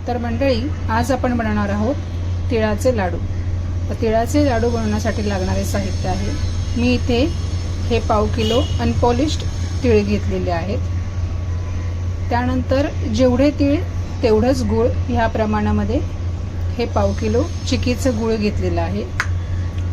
तर मंडळी, आज आपण बनवणार आहोत तिळाचे लाडू. तर तिळाचे लाडू बनवण्यासाठी लागणारे साहित्य आहे, मी इथे हे पाव किलो अनपॉलिश्ड तीळ घेतलेले आहेत. त्यानंतर जेवढे तीळ तेवढंच गूळ, ह्या प्रमाणामध्ये हे पाव किलो चिकीचं गूळ घेतलेलं आहे.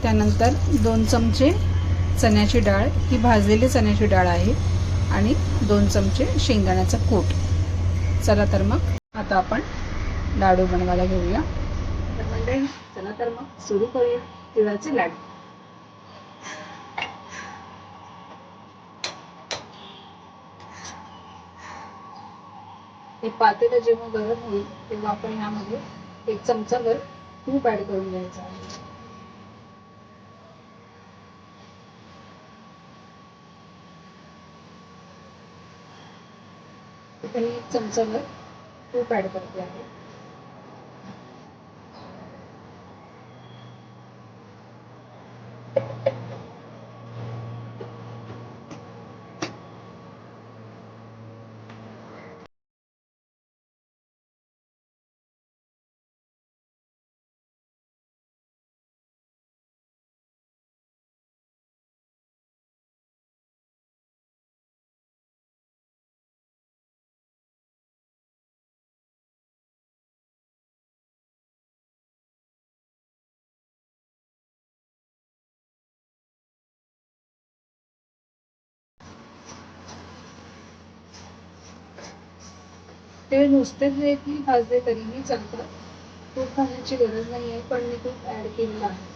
त्यानंतर 2 चमचे चण्याची डाळ, ही भाजलेली चण्याची डाळ आहे, आणि 2 चमचे शेंगदाण्याचा कूट. चला तर मग आता आपण लाडू बनवायला घेऊया. तर मंडळी, चला तर मग सुरू करूया तिळाचे लाडू. हे पातेलं जेव्हा गरम होईल तेव्हा आपण ह्यामध्ये 1 चमचाभर तूप ऍड करून घ्यायचं आहे. इथे मी 1 चमचाभर तूप ऍड करते आहे. ते नुसते जरी भाजले तरीही चालतं, तूप घालण्याची गरज नाही आहे, पण मी तूप ऍड केलेलं आहे.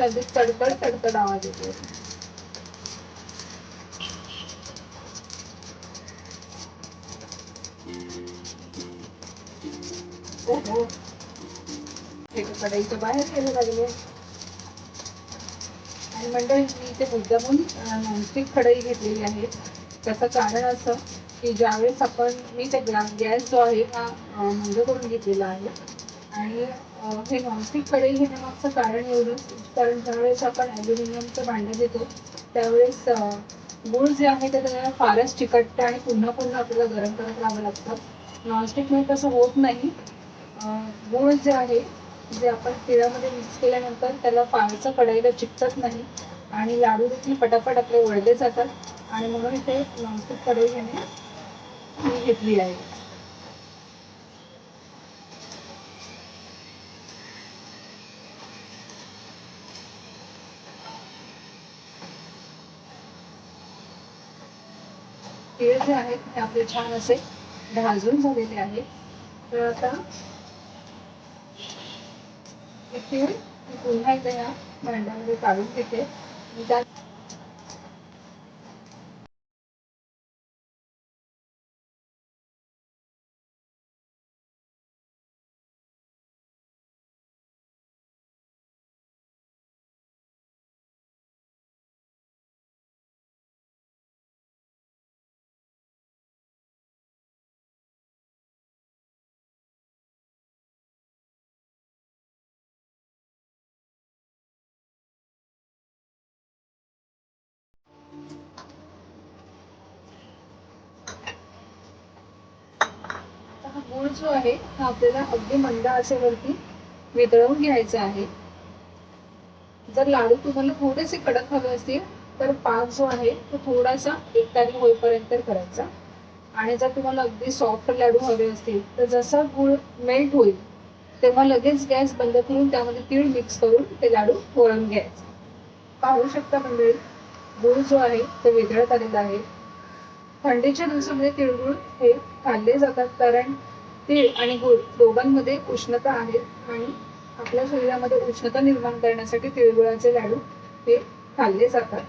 अगदी तडतड तडतड आवाज येतो. ओहो, हे कढईच्या बाहेर गेलं लागले. आणि मंडळी, मी इथे मुद्दामून नॉनस्टिक कढई घेतलेली आहे. त्याचं कारण असं की ज्यावेळेस मी ते गॅस जो आहे हा बंद करून घेतलेला आहे. आणि हे नॉनस्टिक कढई घेण्यामागचं कारण एवढंच, कारण ज्यावेळेस आपण ॲल्युमिनियमचं भांडं घेतो त्यावेळेस गूळ जे आहे ते त्याला फारच चिकटतं आणि पुन्हा पुन्हा आपल्याला गरम करत राहावं लागतं. नॉनस्टिकमध्ये तसं होत नाही. गूळ जे आहे, जे आपण तिळामध्ये मिक्स केल्यानंतर त्याला फारसं कढईला चिकटत नाही, आणि लाडू देखील पटापट आपले वळले जातात. आणि म्हणून इथे नॉनस्टिक कढई मी घेतली आहे. तीळ जे आहेत ते आपले छान असे भाजून झालेले आहेत. तर आता हे तीळ पुन्हा एकदा या भांड्यामध्ये काढून घेते. त्यात हा गूळ जो आहे हा आपल्याला अगदी मंद आचेवरती वितळवून घ्यायचा आहे. जर लाडू तुम्हाला थोडेसे कडक हवे असतील तर पाक जो आहे तो थोडासा एकतारी होईपर्यंत करायचा. आणि जर तुम्हाला अगदी सॉफ्ट लाडू हवे असतील तर जसा गूळ मेल्ट होईल तेव्हा लगेच गॅस बंद करून त्यामध्ये तीळ मिक्स करून ते लाडू वळून घ्यायचे. पाहू शकता मंडळी, गूळ जो आहे ते वितळत आलेला आहे. थंडीच्या दिवसामध्ये तिळगुळ हे खाल्ले जातात कारण तीळ आणि गूळ दोघांमध्ये उष्णता आहे आणि आपल्या शरीरामध्ये उष्णता निर्माण करण्यासाठी तिळगुळाचे लाडू हे खाल्ले जातात.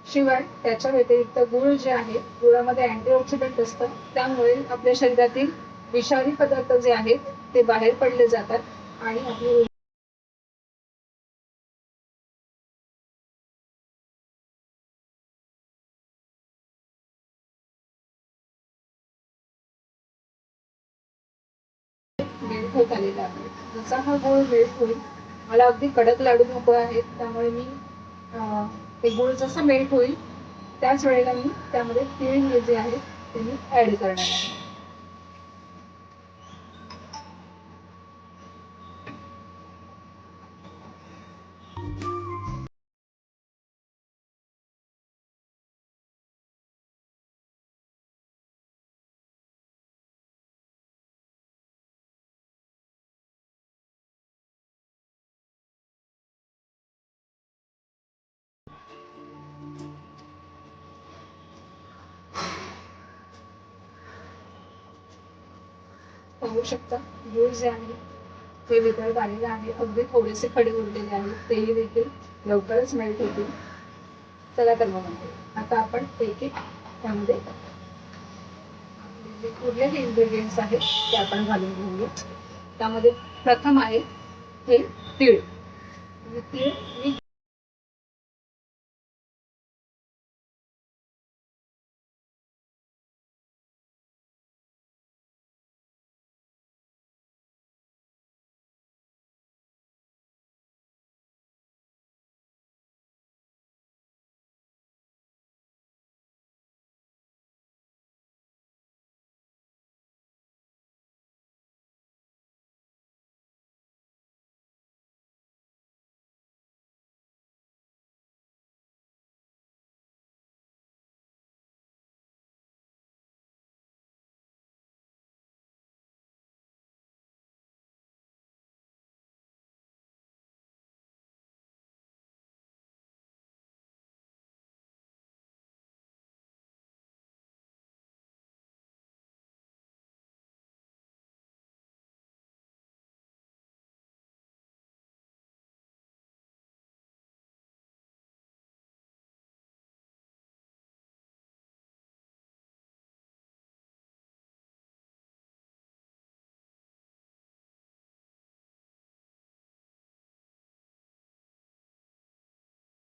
शिवाय त्याच्या व्यतिरिक्त गूळ जे आहे, गुळामध्ये अँटीऑक्सिडंट असतं, त्यामुळे आपल्या शरीरातील विषारी पदार्थ जे आहेत ते बाहेर पडले जातात आणि आपली मेल्ट होत आलेला आहे. जसा हा गूळ मेल्ट होईल, मला अगदी कडक लाडू नको आहेत त्यामुळे मी ते गूळ जसं मेल्ट होईल त्याच वेळेला मी त्यामध्ये तीळ जे आहे ते मी ऍड करणार आहे. पाहू शकता गूळ जे आहे ते वितळत आलेले आहे. अगदी थोडेसे खडे उरलेले आहेत, तेही देखील लवकरच मेल्ट होतील. चला तर मग आता आपण एक एक त्यामध्ये जे उरलेले इन्ग्रेडियंट्स आहेत ते आपण घालून घेऊया. त्यामध्ये प्रथम आहे हे तीळ. तीळ मी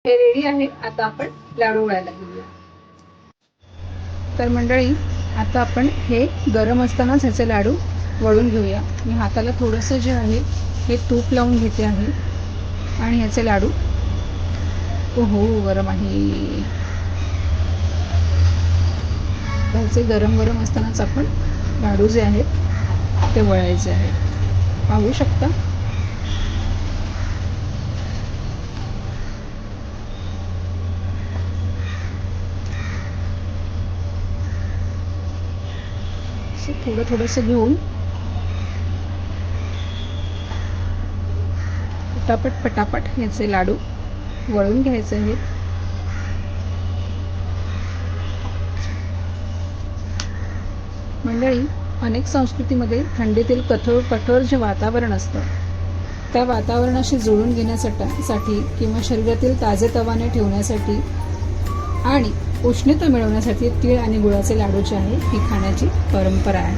हे रेडी आहे. आता आपण लाडू वळायला घेऊया. तर मंडळी, आता आपण हे गरम असतानाच ह्याचे लाडू वळून घेऊया. मी हाताला थोडंसं जे आहे हे तूप लावून घेते आहे आणि ह्याचे लाडू ओहो गरम आहे. ह्याचे गरम गरम असतानाच आपण लाडू जे आहेत ते वळायचे आहेत. पाहू शकता थोडं थोडंसं घेऊन पटापट पटापट याचे लाडू वळून घ्यायचे आहेत. मंडळी, अनेक संस्कृतीमध्ये थंडीतील कठोर जे वातावरण असतं त्या वातावरणाशी जुळून घेण्यासाठी किंवा शरीरातील ताजेतवाने ठेवण्यासाठी आणि उष्णता मिळवण्यासाठी तीळ आणि गुळाचे लाडू जे आहे ही खाण्याची परंपरा आहे.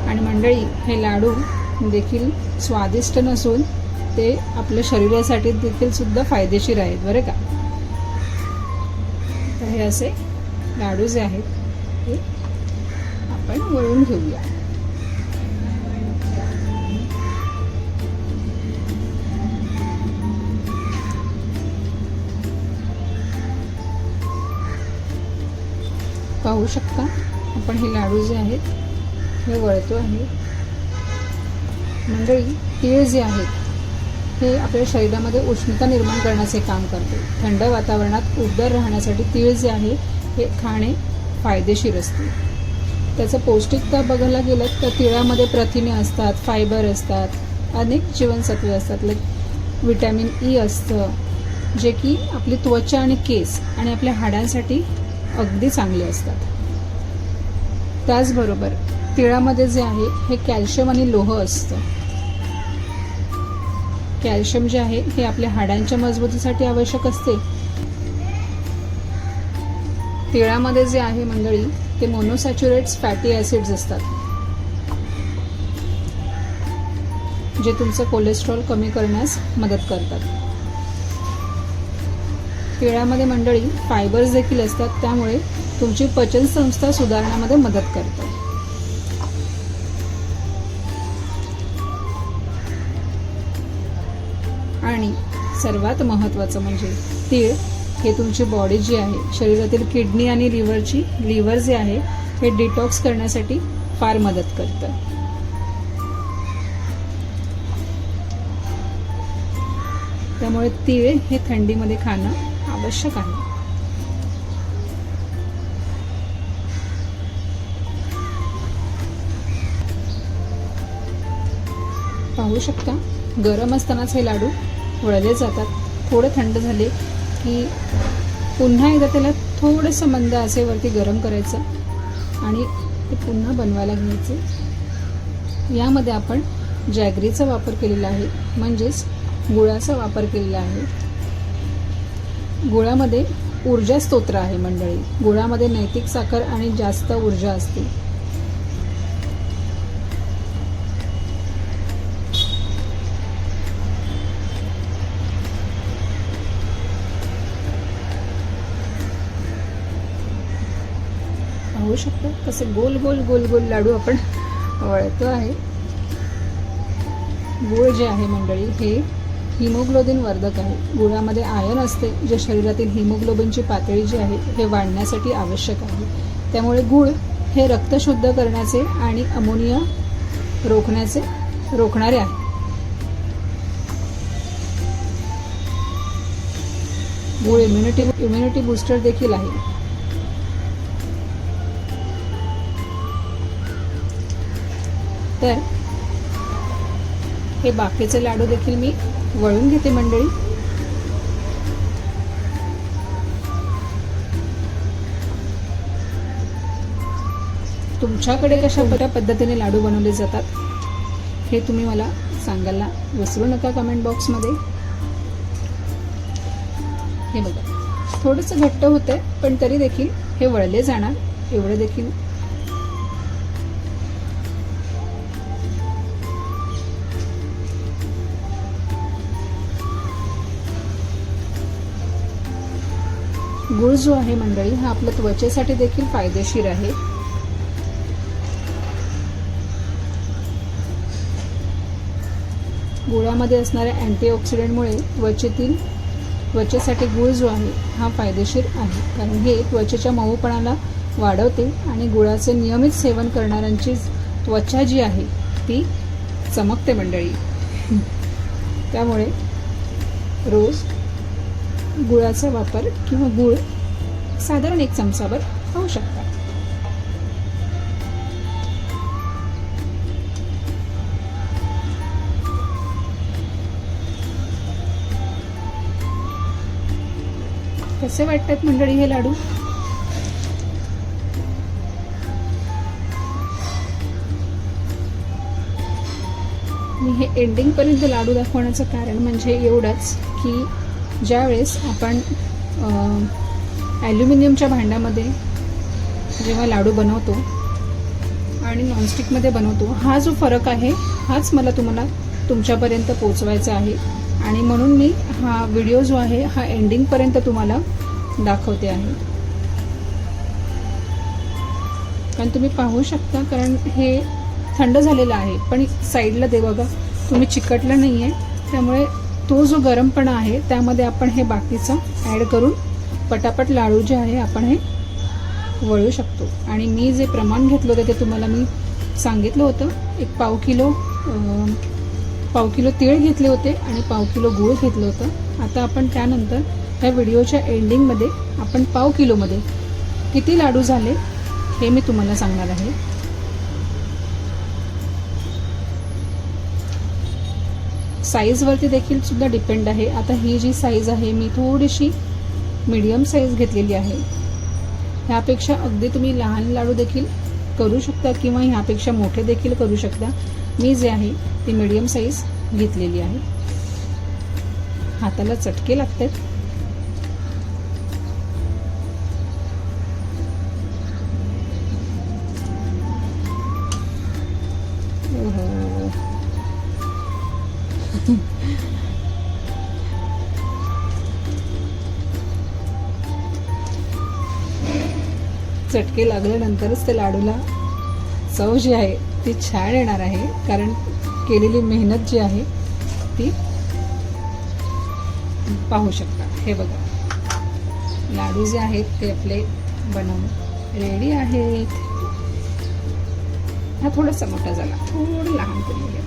आणि मंडळी, हे लाडू देखील स्वादिष्ट नसून ते आपल्या शरीरासाठी देखील सुद्धा फायदेशीर आहेत बरं का. तर हे असे लाडू जे आहेत ते आपण वळून घेऊया. पाहू शकता आपण हे लाडू जे आहेत हे वळतो आहे. मंडळी, तीळ जे आहेत हे आपल्या शरीरामध्ये उष्णता निर्माण करण्याचे काम करते. थंड वातावरणात उबदार राहण्यासाठी तीळ जे आहे हे खाणे फायदेशीर असते. त्याचं पौष्टिकता बघायला गेलं तर तिळामध्ये प्रथिने असतात, फायबर असतात, अनेक जीवनसत्वे असतात, लाईक विटॅमिन ई असतं, जे की आपली त्वचा आणि केस आणि आपल्या हाडांसाठी अगदी चांगले असतात. त्याचबरोबर तिळामध्ये जे आहे हे कॅल्शियम आणि लोह असतं. कॅल्शियम जे आहे हे आपल्या हाडांच्या मजबूतीसाठी आवश्यक असते. तिळामध्ये जे आहे मंडळी ते मोनोसॅच्युरेट्स फॅटी ॲसिड्स असतात, जे तुमचं कोलेस्ट्रॉल कमी करण्यास मदत करतात. तिळामध्ये मंडळी फायबर्स देखील असतात, त्यामुळे तुमची पचनसंस्था सुधारण्यामध्ये मदत करतात. आणि सर्वात महत्त्वाचं म्हणजे तीळ हे तुमची बॉडी जी आहे, शरीरातील किडनी आणि लिव्हर जे आहे हे डिटॉक्स करण्यासाठी फार मदत करतं. त्यामुळे तीळ हे थंडीमध्ये खाणं आवश्यक आहे. पाहू शकता, गरम असतानाच हे लाडू वळले जातात. थोडे थंड झाले की पुन्हा एकदा त्याला थोडंसं मंद आचेवरती गरम करायचं आणि ते पुन्हा बनवायला घ्यायचे. यामध्ये आपण जॅगरीचा वापर केलेला आहे, म्हणजेच गुळाचा वापर केलेला आहे. गुळामध्ये ऊर्जा स्तोत्र आहे मंडळी. गुळामध्ये नैतिक साखर आणि जास्त ऊर्जा असते. पाहू शकतो कसे गोल गोल गोल गोल लाडू आपण वळतो आहे. गुळ जे आहे मंडळी हे हिमोग्लोबिन वर्धक आहे. गुळामध्ये आयर्न असते, जे शरीरातील हिमोग्लोबिनची पातळी जी आहे हे वाढण्यासाठी आवश्यक आहे. त्यामुळे गुळ हे रक्त शुद्ध करण्याचे आणि अमोनिया रोखणारे आहे. गुळ इम्युनिटी बूस्टर देखील आहे. तर हे बाकीचे लाडू देखील मी वळून घेते मंडळी. तुमच्याकडे कशा पद्धतीने लाडू बनवले जातात हे तुम्ही मला सांगायला विसरू नका कमेंट बॉक्समध्ये. हे बघा, थोडंसं घट्ट होतंय, पण तरी देखील हे वळले जाणार एवढं देखील गुळ जो आहे मंडळी हा आपल्या त्वचेसाठी देखील फायदेशीर आहे. गुळामध्ये असणाऱ्या अँटीऑक्सिडंटमुळे त्वचेसाठी गुळ जो आहे हा फायदेशीर आहे, कारण हे त्वचेच्या मऊपणाला वाढवते आणि गुळाचे नियमित सेवन करणाऱ्यांची त्वचा जी आहे ती चमकते मंडळी. त्यामुळे रोज गुळाचा वापर किंवा गुळ साधारण 1 चमचाभर खाऊ शकता. कसे वाटतात मंडळी हे लाडू? मी हे एंडिंगपर्यंत लाडू दाखवण्याचं कारण म्हणजे एवढंच की ज्यावेळेस आपण ॲल्युमिनियमच्या भांड्यामध्ये जेव्हा लाडू बनवतो आणि नॉनस्टिकमध्ये बनवतो, हा जो फरक आहे हाच मला तुम्हाला तुमच्यापर्यंत पोचवायचा आहे. आणि म्हणून मी हा व्हिडिओ जो आहे हा एंडिंगपर्यंत तुम्हाला दाखवते आहे. कारण तुम्ही पाहू शकता, कारण हे थंड झालेलं आहे पण साईडला दे बघा, तुम्ही चिकटलं नाही आहे. त्यामुळे तो जो गरमपणा आहे त्यामध्ये आपण हे बाकीचं ॲड करून पटापट लाडू जे आहे आपण हे वळू शकतो. आणि मी जे प्रमाण घेतलं होतं ते तुम्हाला मी सांगितलं होतं, एक पाव किलो तीळ घेतले होते आणि पाव किलो गूळ घेतलं होतं. आता आपण त्यानंतर ह्या व्हिडिओच्या एंडिंगमध्ये आपण पाव किलोमध्ये किती लाडू झाले हे मी तुम्हाला सांगणार आहे. साईजवरती देखील सुद्धा डिपेंड आहे. आता ही जी साईज आहे मी थोडीशी मीडियम साईज घेतलेली आहे. ह्यापेक्षा अगदी तुम्ही लहान लाडू देखील करू शकता किंवा ह्यापेक्षा मोठे देखील करू शकता. मी जे आहे ती मीडियम साईज घेतलेली आहे. हाताला चटके लागतात. चटके लागल्यानंतरच ते लाडूला चव जी आहे ती छान येणार आहे, कारण केलेली मेहनत जी आहे ती पाहू शकता. हे बघा, लाडू जे आहेत ते आपले बनवून रेडी आहेत. हा थोडासा मोठा झाला, थोडं लहान करून घ्या.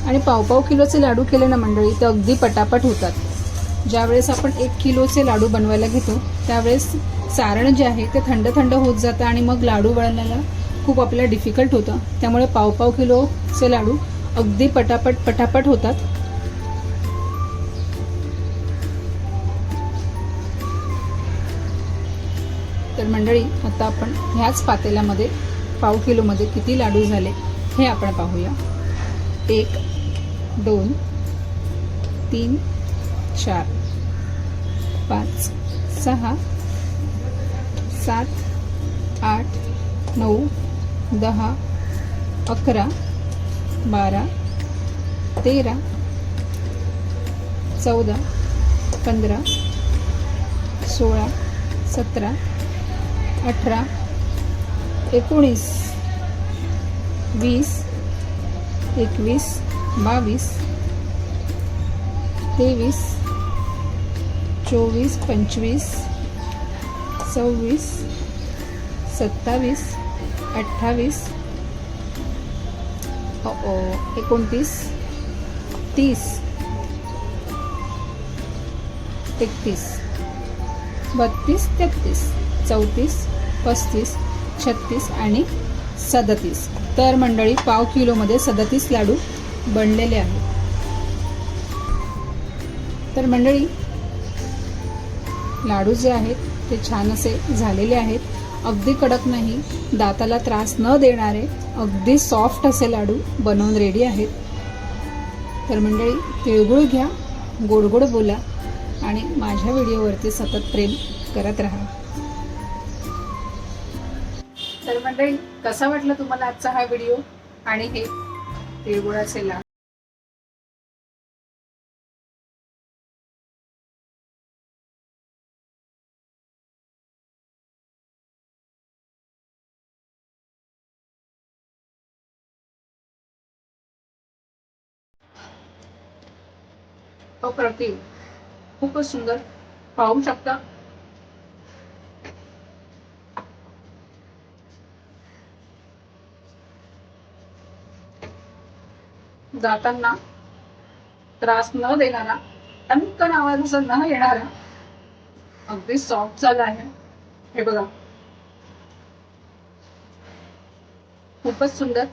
आणि पाव किलोचे लाडू केले ना मंडळी तर अगदी पटापट होतात. ज्यावेळेस आपण 1 किलोचे लाडू बनवायला घेतो त्यावेळेस सारण जे आहे ते थंड थंड होत जातं आणि मग लाडू वळणाला खूप आपल्याला डिफिकल्ट होतं. त्यामुळे पाव किलोचे लाडू अगदी पटापट होतात. तर मंडळी आता आपण ह्याच पातेल्यामध्ये पाव किलोमध्ये किती लाडू झाले हे आपण पाहूया. 1 2 3 4 5 6 7 8 9 10 11 12 13 14 15 16 17 18 19 20 21 22 23 24 25 26 27 28 29 30 31 32 33 34 35 36 आणि 37. तर मंडळी पाव किलोमध्ये 37 लाडू बनलेले आहेत. तर मंडळी लाडू जे आहेत ते छान असे झालेले आहेत. अगदी कडक नाही, दाताला त्रास न देणारे अगदी सॉफ्ट असे लाडू बनवून रेडी आहेत. तर मंडळी तिळगुळ घ्या, गोड गोड बोला आणि माझ्या व्हिडिओवरती सतत प्रेम करत राहा. तर मंडळी कसा वाटला तुम्हाला आजचा हा व्हिडिओ आणि हे तिळगुळाचे लाडू. अप्रतिम, खूपच सुंदर. पाहू शकता दातांना त्रास न देणारा, टणकन आवाज न येणारा, अगदी सॉफ्ट झाला आहे. हे बघा, खूपच सुंदर.